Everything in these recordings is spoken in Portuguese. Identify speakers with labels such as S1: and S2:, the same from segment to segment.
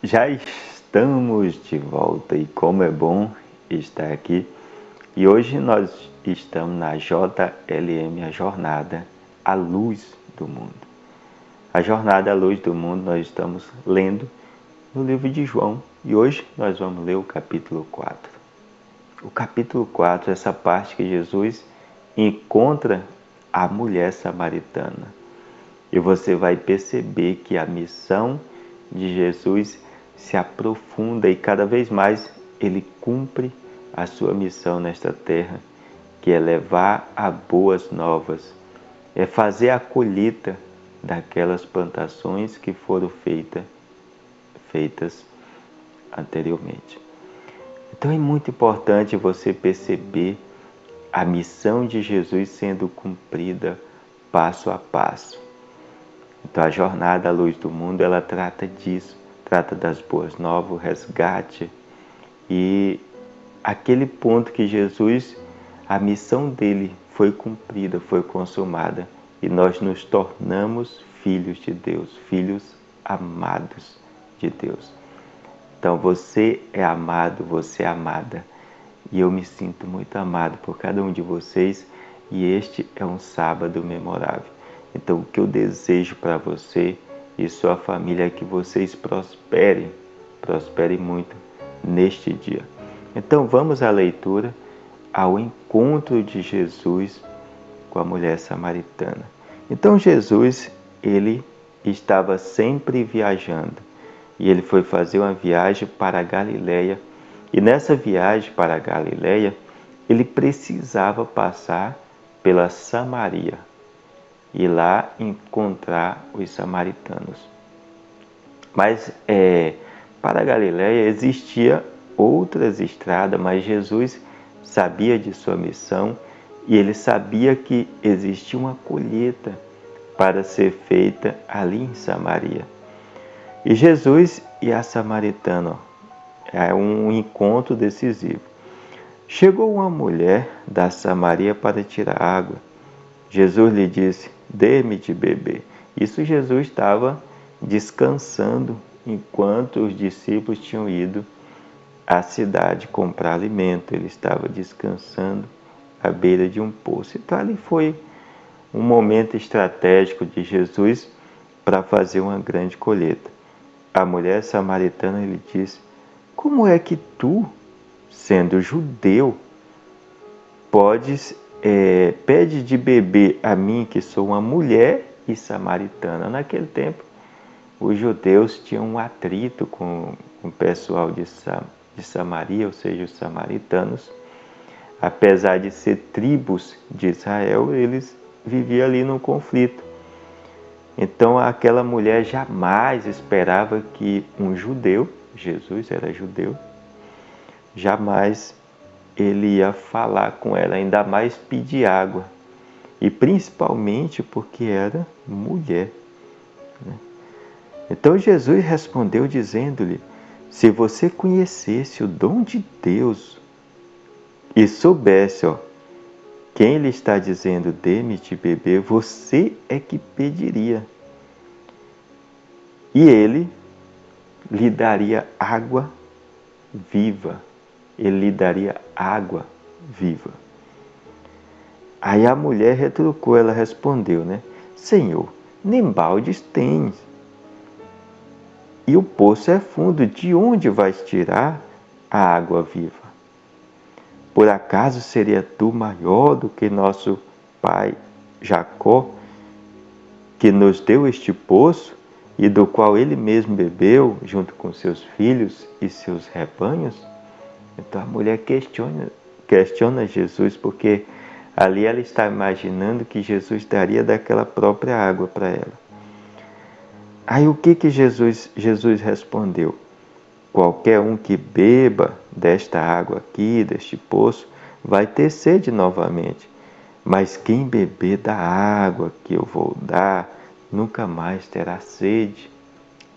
S1: Já estamos de volta e como é bom estar aqui. E hoje nós estamos na JLM, a Jornada à Luz do Mundo. A Jornada à Luz do Mundo nós estamos lendo no livro de João e hoje nós vamos ler o capítulo 4. O capítulo 4 é essa parte que Jesus encontra a mulher samaritana. E você vai perceber que a missão de Jesus se aprofunda e cada vez mais ele cumpre a sua missão nesta terra, que é levar a boas novas, é fazer a colheita daquelas plantações que foram feitas anteriormente. Então é muito importante você perceber a missão de Jesus sendo cumprida passo a passo. Então a jornada à luz do mundo, ela trata disso, trata das boas novas, o resgate e aquele ponto que Jesus, a missão dele foi cumprida, foi consumada e nós nos tornamos filhos de Deus, filhos amados de Deus. Então você é amado, você é amada e eu me sinto muito amado por cada um de vocês e este é um sábado memorável. Então, o que eu desejo para você e sua família é que vocês prosperem muito neste dia. Então, vamos à leitura, ao encontro de Jesus com a mulher samaritana. Então, Jesus, ele estava sempre viajando e ele foi fazer uma viagem para a Galileia. E nessa viagem para a Galileia, ele precisava passar pela Samaria e lá encontrar os samaritanos. Mas para a Galileia existia outras estradas, mas Jesus sabia de sua missão e ele sabia que existia uma colheita para ser feita ali em Samaria. E Jesus e a samaritana, é um encontro decisivo. Chegou uma mulher da Samaria para tirar água. Jesus lhe disse: dê-me de beber. Isso Jesus estava descansando enquanto os discípulos tinham ido à cidade comprar alimento. Ele estava descansando à beira de um poço. Então ali foi um momento estratégico de Jesus para fazer uma grande colheita. A mulher samaritana lhe disse: como é que tu, sendo judeu, pede de beber a mim, que sou uma mulher e samaritana? Naquele tempo, os judeus tinham um atrito com o pessoal de Samaria, ou seja, os samaritanos. Apesar de ser tribos de Israel, eles viviam ali num conflito. Então, aquela mulher jamais esperava que um judeu, Jesus era judeu, jamais ele ia falar com ela, ainda mais pedir água. E principalmente porque era mulher. Então Jesus respondeu dizendo-lhe: se você conhecesse o dom de Deus e soubesse quem lhe está dizendo dê-me de beber, você é que pediria. E ele lhe daria água viva. Ele lhe daria água viva. Aí a mulher retrucou, ela respondeu, Senhor, nem baldes tens. E o poço é fundo, de onde vais tirar a água viva? Por acaso seria tu maior do que nosso pai Jacó, que nos deu este poço e do qual ele mesmo bebeu, junto com seus filhos e seus rebanhos? Então a mulher questiona Jesus, porque ali ela está imaginando que Jesus daria daquela própria água para ela. Aí o que Jesus respondeu? Qualquer um que beba desta água aqui, deste poço, vai ter sede novamente. Mas quem beber da água que eu vou dar, nunca mais terá sede.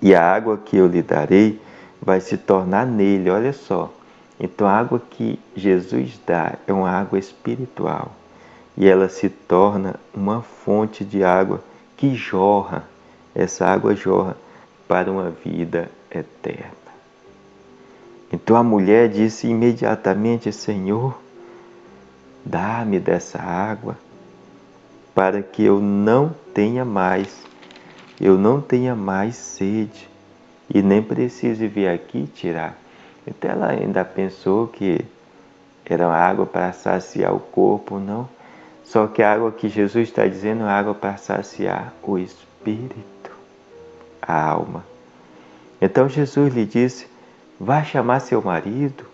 S1: E a água que eu lhe darei vai se tornar nele, olha só. Então a água que Jesus dá é uma água espiritual. E ela se torna uma fonte de água que jorra. Essa água jorra para uma vida eterna. Então a mulher disse imediatamente: Senhor, dá-me dessa água, para que eu não tenha mais sede, e nem precise vir aqui tirar. Então ela ainda pensou que era água para saciar o corpo, não. Só que a água que Jesus está dizendo é água para saciar o espírito, a alma. Então Jesus lhe disse: vá chamar seu marido.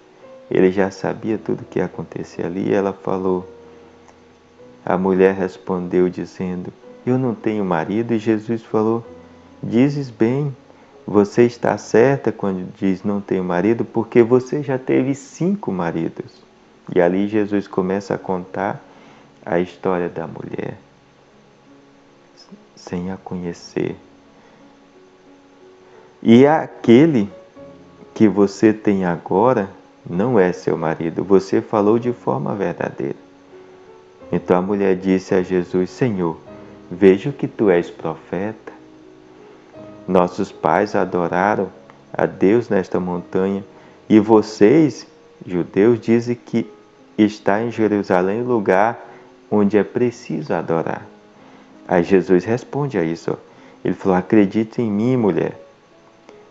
S1: Ele já sabia tudo o que ia acontecer ali. Ela falou, a mulher respondeu dizendo: eu não tenho marido. E Jesus falou: dizes bem, você está certa quando diz não tenho marido, porque você já teve 5 maridos. E ali Jesus começa a contar a história da mulher, sem a conhecer. E aquele que você tem agora não é seu marido, você falou de forma verdadeira. Então a mulher disse a Jesus: Senhor, vejo que tu és profeta. Nossos pais adoraram a Deus nesta montanha, e vocês, judeus, dizem que está em Jerusalém o lugar onde é preciso adorar. Aí Jesus responde a isso. Ele falou: acredite em mim, mulher.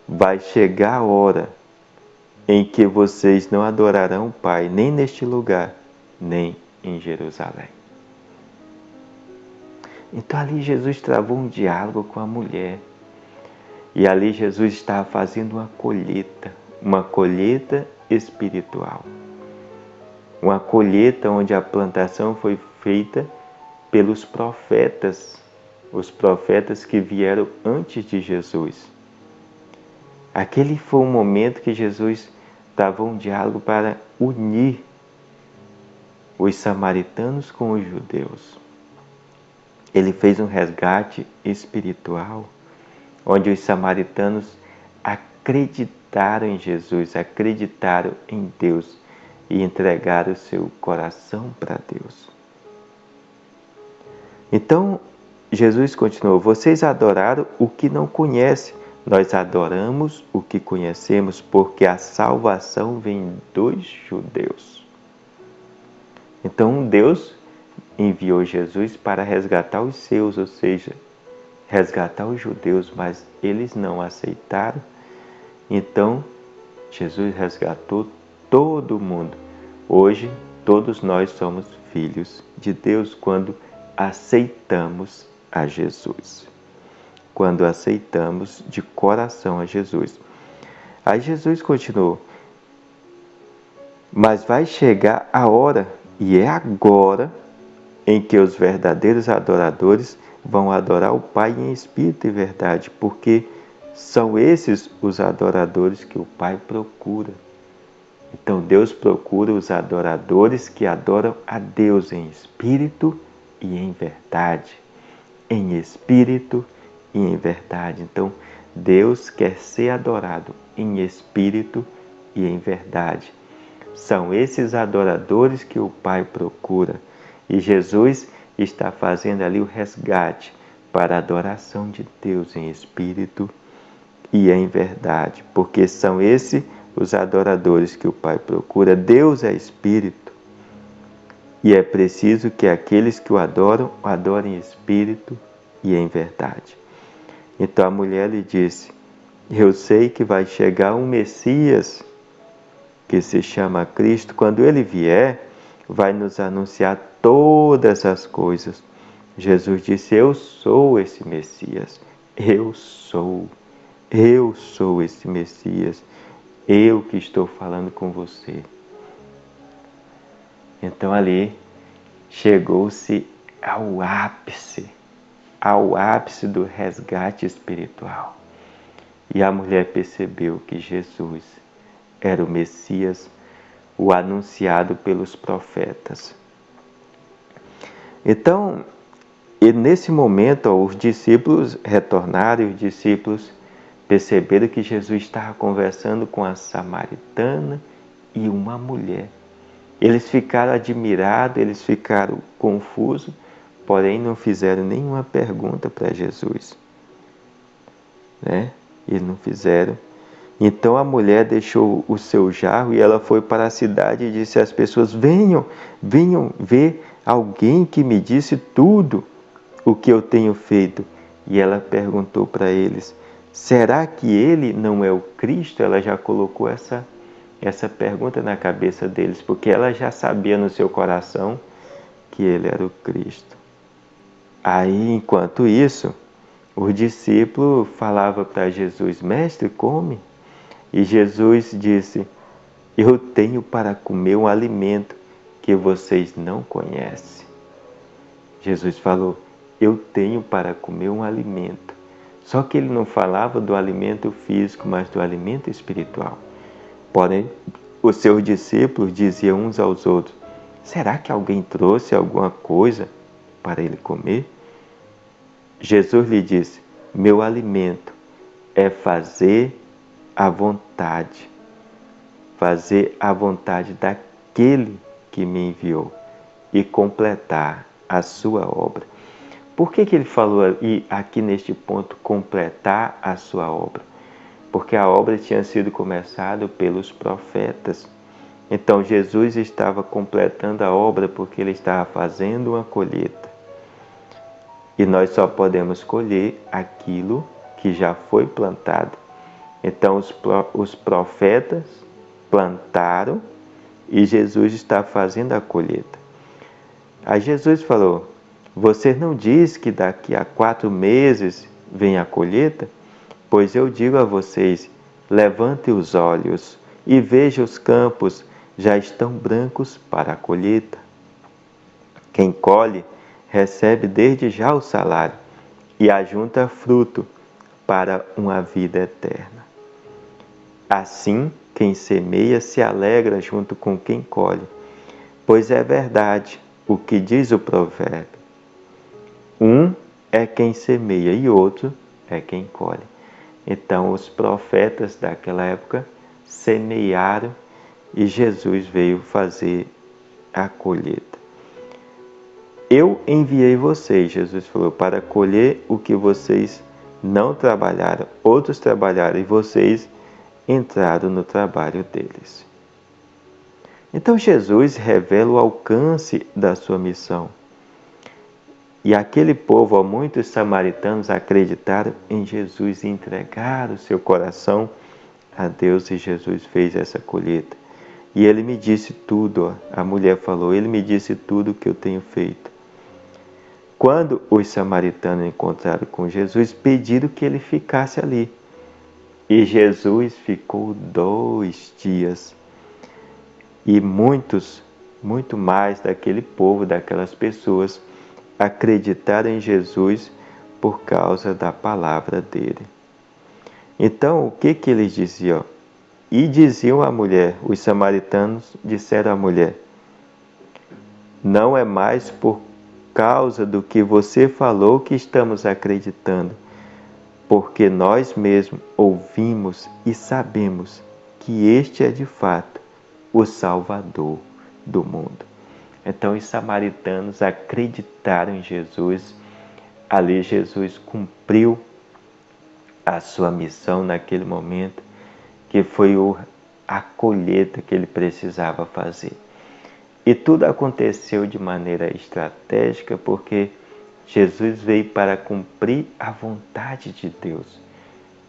S1: Vai chegar a hora em que vocês não adorarão o Pai, nem neste lugar, nem em Jerusalém. Então ali Jesus travou um diálogo com a mulher. E ali Jesus estava fazendo uma colheita espiritual. Uma colheita onde a plantação foi feita pelos profetas, os profetas que vieram antes de Jesus. Aquele foi um momento que Jesus travou um diálogo para unir os samaritanos com os judeus. Ele fez um resgate espiritual, onde os samaritanos acreditaram em Jesus, acreditaram em Deus e entregaram o seu coração para Deus. Então, Jesus continuou: vocês adoraram o que não conhecem, nós adoramos o que conhecemos, porque a salvação vem dos judeus. Então, Deus enviou Jesus para resgatar os seus, ou seja, resgatar os judeus, mas eles não aceitaram. Então, Jesus resgatou todo mundo. Hoje, todos nós somos filhos de Deus quando aceitamos a Jesus. Quando aceitamos de coração a Jesus. Aí Jesus continuou: mas vai chegar a hora, e é agora, em que os verdadeiros adoradores vão adorar o Pai em espírito e verdade, porque são esses os adoradores que o Pai procura. Então Deus procura os adoradores que adoram a Deus em espírito e em verdade. Em espírito e em verdade. Então Deus quer ser adorado em espírito e em verdade. São esses adoradores que o Pai procura. E Jesus está fazendo ali o resgate para a adoração de Deus em espírito e em verdade, porque são esses os adoradores que o Pai procura. Deus é espírito e é preciso que aqueles que o adorem em espírito e em verdade. Então a mulher lhe disse: eu sei que vai chegar um Messias, que se chama Cristo. Quando ele vier, vai nos anunciar todas as coisas. Jesus disse: eu sou esse Messias. Eu sou esse Messias. Eu que estou falando com você. Então ali chegou-se ao ápice do resgate espiritual. E a mulher percebeu que Jesus era o Messias, o anunciado pelos profetas. Então, e nesse momento, os discípulos retornaram e os discípulos perceberam que Jesus estava conversando com a samaritana e uma mulher. Eles ficaram admirados, eles ficaram confusos, porém não fizeram nenhuma pergunta para Jesus. Eles não fizeram. Então a mulher deixou o seu jarro e ela foi para a cidade e disse às pessoas: venham, venham ver alguém que me disse tudo o que eu tenho feito. E ela perguntou para eles: será que ele não é o Cristo? Ela já colocou essa pergunta na cabeça deles, porque ela já sabia no seu coração que ele era o Cristo. Aí, enquanto isso, os discípulos falavam para Jesus: mestre, come. E Jesus disse: eu tenho para comer um alimento que vocês não conhecem. Jesus falou: eu tenho para comer um alimento. Só que ele não falava do alimento físico, mas do alimento espiritual. Porém, os seus discípulos diziam uns aos outros: será que alguém trouxe alguma coisa para ele comer? Jesus lhe disse: meu alimento é fazer a vontade daquele que me enviou e completar a sua obra. Por que ele falou aqui neste ponto, completar a sua obra? Porque a obra tinha sido começada pelos profetas. Então Jesus estava completando a obra porque ele estava fazendo uma colheita. E nós só podemos colher aquilo que já foi plantado. Então os profetas plantaram e Jesus está fazendo a colheita. Aí Jesus falou: você não diz que daqui a 4 meses vem a colheita? Pois eu digo a vocês: levante os olhos e veja, os campos já estão brancos para a colheita. Quem colhe recebe desde já o salário e ajunta fruto para uma vida eterna. Assim, quem semeia se alegra junto com quem colhe, pois é verdade o que diz o provérbio: um é quem semeia e outro é quem colhe. Então, os profetas daquela época semearam e Jesus veio fazer a colheita. Eu enviei vocês, Jesus falou, para colher o que vocês não trabalharam. Outros trabalharam e vocês entraram no trabalho deles. Então Jesus revela o alcance da sua missão. E aquele povo, muitos samaritanos acreditaram em Jesus e entregaram o seu coração a Deus, e Jesus fez essa colheita. E ele me disse tudo, a mulher falou, ele me disse tudo o que eu tenho feito. Quando os samaritanos encontraram com Jesus, pediram que ele ficasse ali. E Jesus ficou 2 dias. E muito mais daquele povo, daquelas pessoas, acreditaram em Jesus por causa da palavra dele. Então, o que eles diziam? E diziam à mulher, os samaritanos disseram à mulher: não é mais por causa do que você falou que estamos acreditando, porque nós mesmos ouvimos e sabemos que este é de fato o Salvador do mundo. Então os samaritanos acreditaram em Jesus. Ali Jesus cumpriu a sua missão naquele momento, que foi a colheita que ele precisava fazer. E tudo aconteceu de maneira estratégica, porque Jesus veio para cumprir a vontade de Deus.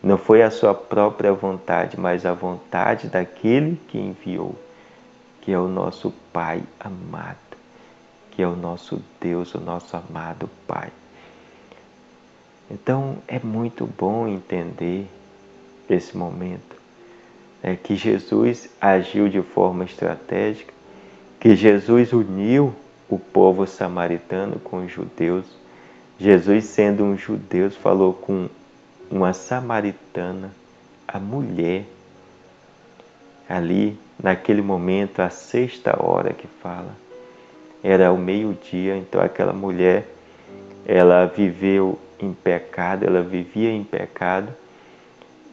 S1: Não foi a sua própria vontade, mas a vontade daquele que enviou, que é o nosso Pai amado, que é o nosso Deus, o nosso amado Pai. Então é muito bom entender esse momento, que Jesus agiu de forma estratégica, que Jesus uniu o povo samaritano com os judeus. Jesus, sendo um judeu, falou com uma samaritana, a mulher, ali naquele momento, a 6ª hora que fala, era o meio-dia. Então aquela mulher, ela viveu em pecado, ela vivia em pecado,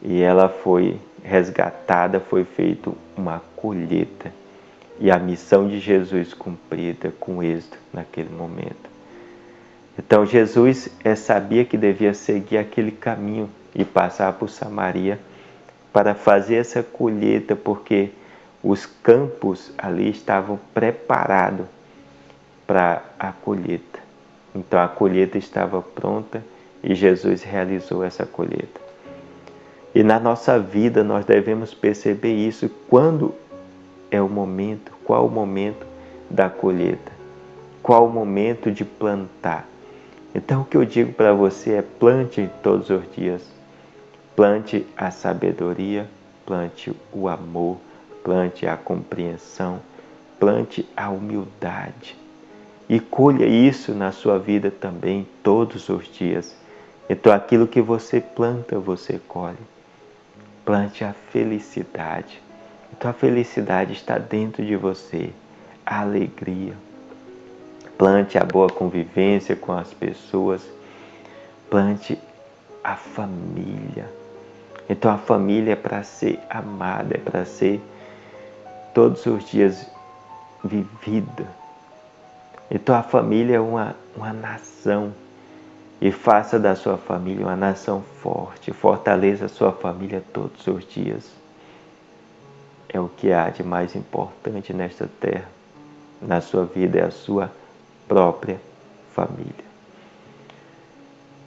S1: e ela foi resgatada, foi feita uma colheita, e a missão de Jesus cumprida com êxito naquele momento. Então Jesus sabia que devia seguir aquele caminho e passar por Samaria para fazer essa colheita, porque os campos ali estavam preparados para a colheita. Então a colheita estava pronta e Jesus realizou essa colheita. E na nossa vida nós devemos perceber isso. Quando é o momento? Qual o momento da colheita? Qual o momento de plantar? Então o que eu digo para você é: plante todos os dias. Plante a sabedoria, plante o amor, plante a compreensão, plante a humildade. E colha isso na sua vida também todos os dias. Então aquilo que você planta, você colhe. Plante a felicidade. Então a felicidade está dentro de você. A alegria. Plante a boa convivência com as pessoas. Plante a família. Então a família é para ser amada, é para ser todos os dias vivida. Então a família é uma nação. E faça da sua família uma nação forte. Fortaleça a sua família todos os dias. É o que há de mais importante nesta terra. Na sua vida é a sua própria família.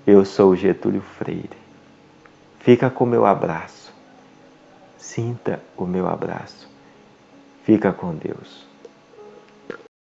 S1: Eu sou Getúlio Freire. Fica com o meu abraço. Sinta o meu abraço. Fica com Deus.